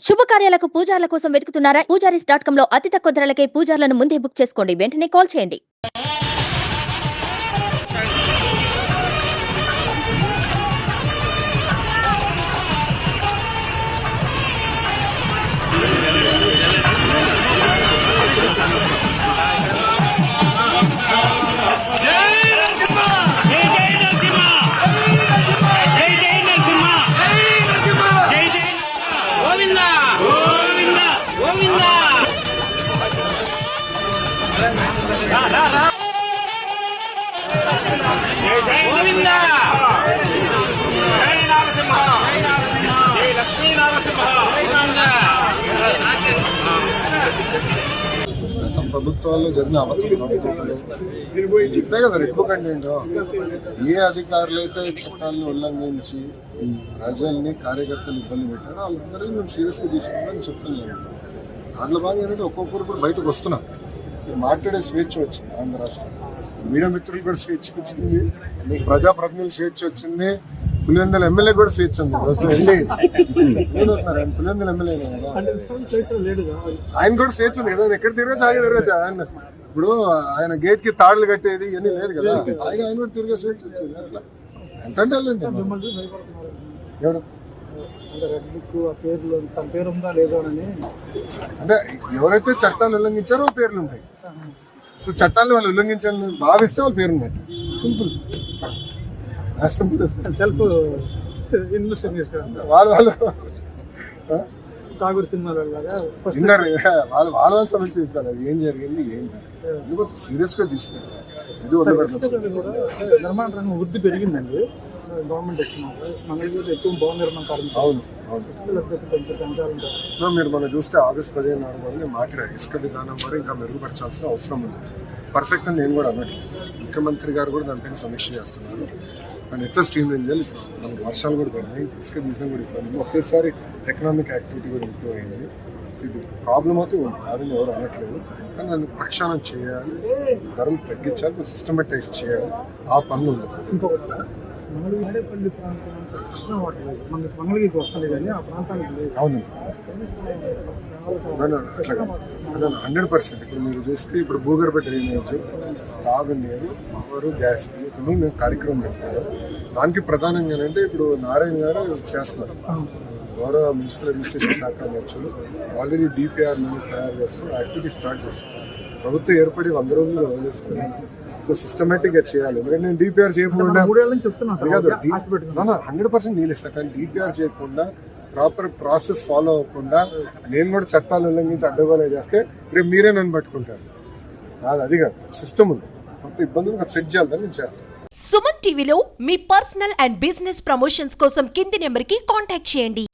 శుభకార్యాలకు పూజార్ల కోసం వెతుకుతున్నారా? పూజారీస్.com లో అతి తక్కువ ధరలకే పూజార్లను ముందే బుక్ చేసుకోండి. వెంటనే కాల్ చేయండి. గత ప్రభుత్వాల్లో జరిగిన అబద్ధాలు చెప్పే కదా ఫేస్బుక్ అంటే ఏంటో, ఏ అధికారులు అయితే చట్టాలను ఉల్లంఘించి ప్రజల్ని కార్యకర్తలు ఇబ్బంది పెట్టారో వాళ్ళందరినీ మేము సీరియస్గా తీసుకుంటామని చెప్తున్నాను. దాంట్లో భాగంగా ఏంటంటే ఒక్కొక్కరు కూడా బయటకు వస్తున్నాం. మాట్లాడే స్వేచ్ఛ వచ్చింది ఆంధ్ర రాష్ట్రం, మీడియా మిత్రులు కూడా స్వేచ్ఛ వచ్చింది, ప్రజాప్రతినిధులు స్వేచ్ఛ వచ్చింది, పులివెందుల ఎమ్మెల్యే కూడా స్వేచ్ఛ ఉంది. వెళ్ళి ఆయన పులివెందుల ఎమ్మెల్యేనే కదా, ఆయన కూడా స్వేచ్ఛ ఉంది కదా, ఎక్కడ తిరగచ్చు ఆగి తిరగచ్చు. ఆయన ఇప్పుడు ఆయన గేట్ కి తాడులు కట్టేది ఇవన్నీ లేదు కదా, ఆయన కూడా తిరిగే స్వేచ్ఛ వచ్చింది. అట్లా ఎంతంటే వెళ్ళండి. ఎవరు అంటే ఎవరైతే చట్టాలు ఉల్లంఘించారో పేర్లు ఉంటాయి. సో చట్టాలు వాళ్ళు ఉల్లంఘించాలని భావిస్తే వాళ్ళ పేరు ఉన్నాయి. సింపుల్ సెల్ఫ్ ఇన్వెస్టిగేషన్ వాళ్ళు తాగుడు సినిమాలు విన్నారు. వాళ్ళ సమస్య తీసుకోవాలి, అది ఏం జరిగింది ఏంటి ఎందుకు సీరియస్ గా తీసుకుంటారు. ఇది నిర్మాణ రంగం వృద్ధి పెరిగిందండి. గవర్నమెంట్ వచ్చినాక మంగళగిరి ఎక్కువ భవన నిర్మాణ కార్మికులు. అవును మీరు మనం చూస్తే ఆగస్టు 15 నాడు మాట్లాడారు, ఇసుక విధానం కూడా ఇంకా మెరుగుపరచాల్సిన అవసరం ఉంది. పర్ఫెక్ట్ అని నేను కూడా అన్నట్టు ముఖ్యమంత్రి గారు కూడా దానిపైన సమీక్ష చేస్తున్నారు. కానీ ఎట్లా స్ట్రీమ్ లైన్ చేయాలి. ఇప్పుడు మనకు వర్షాలు కూడా పడినాయి, ఇసుక తీసిన కూడా ఇబ్బంది, ఒకేసారి ఎకనామిక్ యాక్టివిటీ కూడా ఇంప్రూవ్ అయింది. ఇది ప్రాబ్లం అయితే ఉంది, అదని ఎవరు అనట్లేదు. కానీ దాన్ని ప్రక్షాళన చేయాలి, ధరలు తగ్గించాలి, సిస్టమేటైజ్ చేయాలి. ఆ పనులు ఉంది. ఇంకొకటి మంగళగిరి ప్రాంతం కృష్ణ వాటర్ మనకి మంగళగిరికి వస్తుంది కానీ ఆ ప్రాంతానికి లేదు. అవును 100%. ఇప్పుడు మీరు చూస్తే ఇప్పుడు భూగర్భ డ్రైనేజ్, తాగునీరు, పవర్, గ్యాస్ మేము కార్యక్రమం పెట్టారు. దానికి ప్రధానంగా ఏంటంటే ఇప్పుడు నారాయణ గారు చేస్తున్నారు. గౌరవ మున్సిపల్ అడ్మినిస్ట్రేషన్ శాఖ మంత్రులు ఆల్రెడీ డిపిఆర్ తయారు చేస్తూ యాక్టివిటీ స్టార్ట్ చేస్తున్నారు. ప్రభుత్వం ఏర్పడి 100 రోజులు వదిలేస్తుంది. సో సిస్టమేటిక్ గా చేయాలి. ఎందుకంటే నేను డిపిఆర్ చేయకుండా 100% నీళ్ళు ఇస్తాను, కానీ డిపిఆర్ చేయకుండా ప్రాపర్ ప్రాసెస్ ఫాలో అవ్వకుండా నేను కూడా చట్టాలు ఉల్లంఘించి అడ్డగోలు చేస్తే రేపు మీరే నన్ను పట్టుకుంటారు. అది కాదు, సిస్టమ్ ఉంది, మొత్తం ఇబ్బందులు సెట్ చేయాలని నేను చేస్తాను. సుమన్ టీవీలో మీ పర్సనల్ అండ్ బిజినెస్ ప్రమోషన్స్ కోసం కింది నెంబర్కి కాంటాక్ట్ చేయండి.